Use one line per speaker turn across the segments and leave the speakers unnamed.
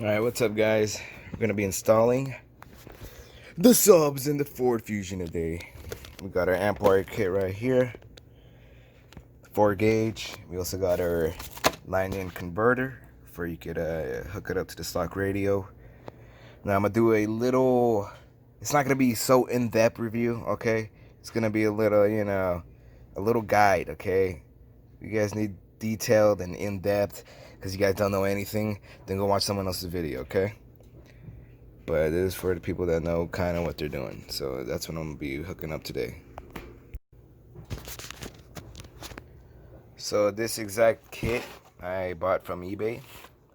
Alright, what's up guys? We're gonna be installing the subs in the Ford Fusion today. We got our amp wire kit right here, 4 gauge. We also got our line-in converter for you could hook it up to the stock radio. Now I'm gonna do a little, it's not gonna be so in-depth review, okay? It's gonna be a little, a little guide, okay? You guys need detailed and in-depth because you guys don't know anything, then go watch someone else's video, okay? But it is for the people that know kind of what they're doing. So that's what I'm gonna be hooking up today. So this exact kit I bought from eBay,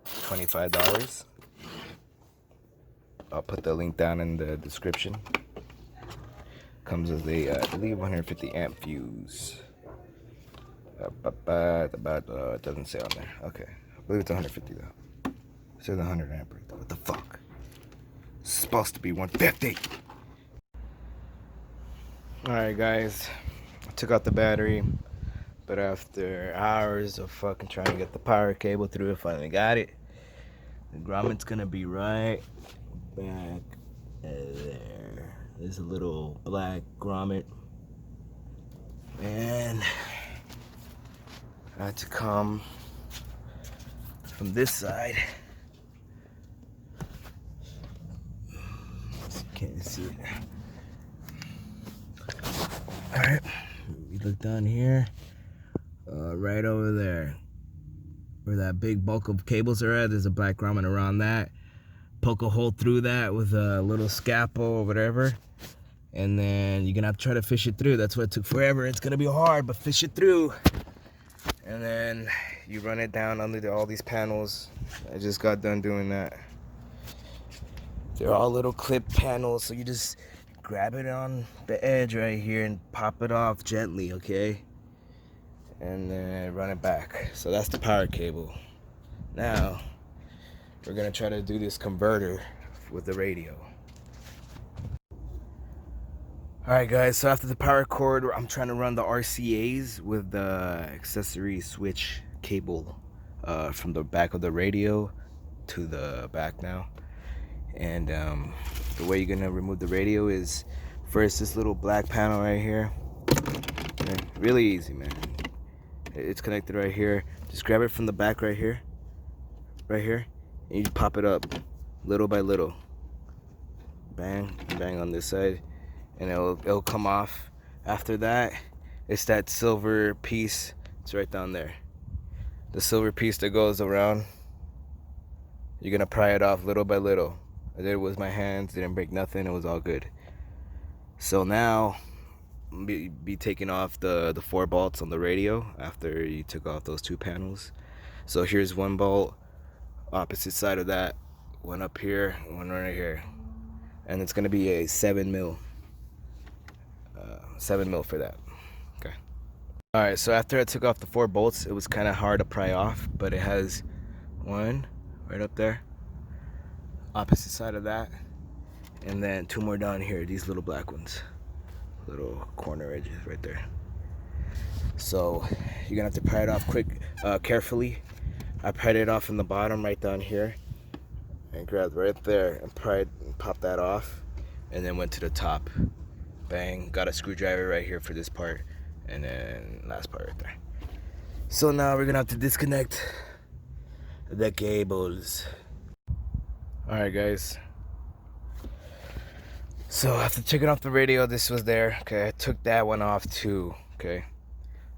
$25. I'll put the link down in the description. Comes with a, I believe, 150 amp fuse. It doesn't say on there. Okay, I believe it's 150 though. It says 100 amp. What the fuck? It's supposed to be 150. Alright guys, I took out the battery, but after hours of fucking trying to get the power cable through, I finally got it. The grommet's gonna be right back there. There's a little black grommet, and I had to come from this side. You can't see it. Alright, we look down here, right over there, where that big bulk of cables are at. There's a black grommet around that. Poke a hole through that with a little scalpel or whatever, and then you're gonna have to try to fish it through. That's why it took forever. It's gonna be hard, but fish it through. And then you run it down under all these panels. I just got done doing that. They're all little clip panels, so you just grab it on the edge right here and pop it off gently, okay? And then run it back. So that's the power cable. Now we're gonna try to do this converter with the radio. Alright guys, so after the power cord, I'm trying to run the RCAs with the accessory switch cable from the back of the radio to the back now. And the way you're gonna remove the radio is first this little black panel right here. Okay, really easy, man. It's connected right here. Just grab it from the back right here, and you pop it up little by little. Bang, bang on this side, and it'll come off. After that, it's that silver piece. It's right down there. The silver piece that goes around. You're gonna pry it off little by little. I did it with my hands, didn't break nothing, it was all good. So now, be taking off the 4 bolts on the radio after you took off those 2 panels. So here's 1 bolt, opposite side of that, 1 up here, 1 right here. And it's gonna be a 7 mil. 7 mil for that, okay. Alright, so after I took off the 4 bolts, it was kind of hard to pry off, but it has 1 right up there, opposite side of that, and then 2 more down here, these little black ones, little corner edges right there. So you're gonna have to pry it off carefully. I pried it off from the bottom right down here and grabbed right there and pried and popped that off, and then went to the top. Bang, got a screwdriver right here for this part, and then last part right there. So now we're gonna have to disconnect the cables. Alright guys, so after taking off the radio, this was there. Okay, I took that one off too. Okay,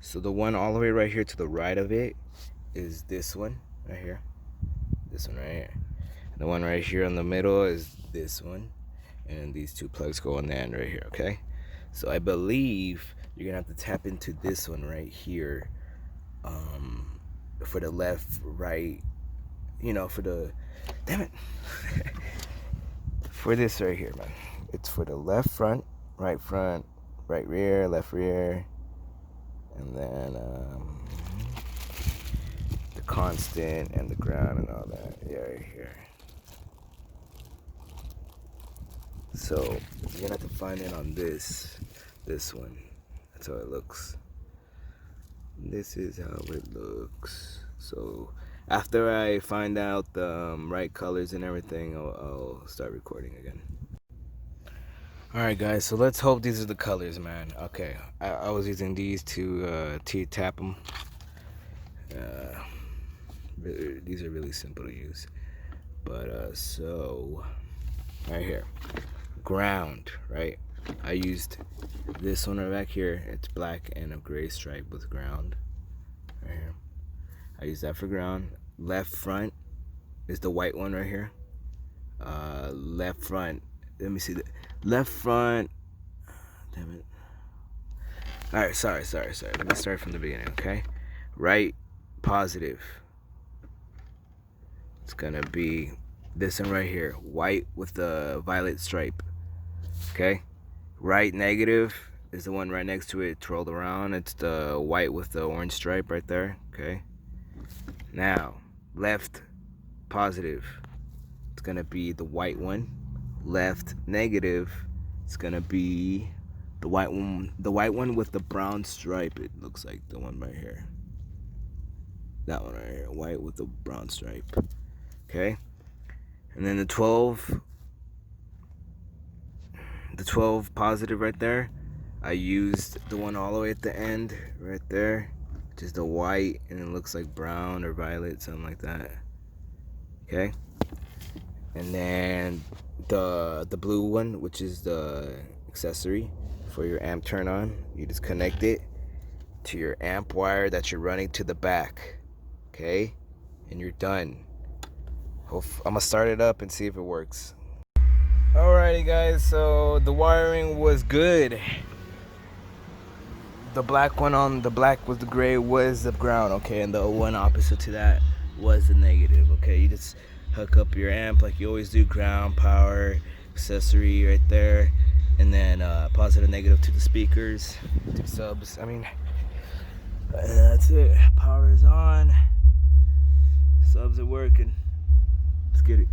so the one all the way right here to the right of it is this one right here, this one right here. And the one right here in the middle is this one, and these 2 plugs go on the end right here. Okay, so I believe you're gonna have to tap into this one right here, for the left, right, for the, damn it, for this right here, man. It's for the left front, right rear, left rear, and then the constant and the ground and all that. Yeah, right here. So you're gonna have to find it on this one. That's how it looks. This is how it looks. So After I find out the right colors and everything, I'll start recording again. Alright guys, so let's hope these are the colors, man. Okay, I was using these to T-tap them. These are really simple to use. But so, right here, ground, right? I used this one right back here. It's black and a gray stripe with ground. Right here. I use that for ground. Left front is the white one right here. Left front. Let me see the left front. Damn it. All right, sorry. Let me start from the beginning, okay? Right, positive. It's gonna be this one right here, white with the violet stripe. Okay. Right, negative is the one right next to it, twirled around. It's the white with the orange stripe right there. Okay. Now, left, positive. It's gonna be the white one. Left, negative. It's gonna be the white one. The white one with the brown stripe. It looks like the one right here. That one right here, white with the brown stripe. Okay. And then the 12 positive right there, I used the one all the way at the end right there, just the white, and it looks like brown or violet, something like that. Okay. And then the blue one, which is the accessory for your amp turn on, you just connect it to your amp wire that you're running to the back. Okay. And you're done. I'm gonna start it up and see if it works. Alrighty guys, so the wiring was good. The black one on the black with the gray was the ground, okay, and the one opposite to that was the negative. Okay, you just hook up your amp like you always do, ground, power, accessory right there, and then positive, negative to the speakers, to the subs. I mean, that's it. Power is on, subs are working. Let's get it.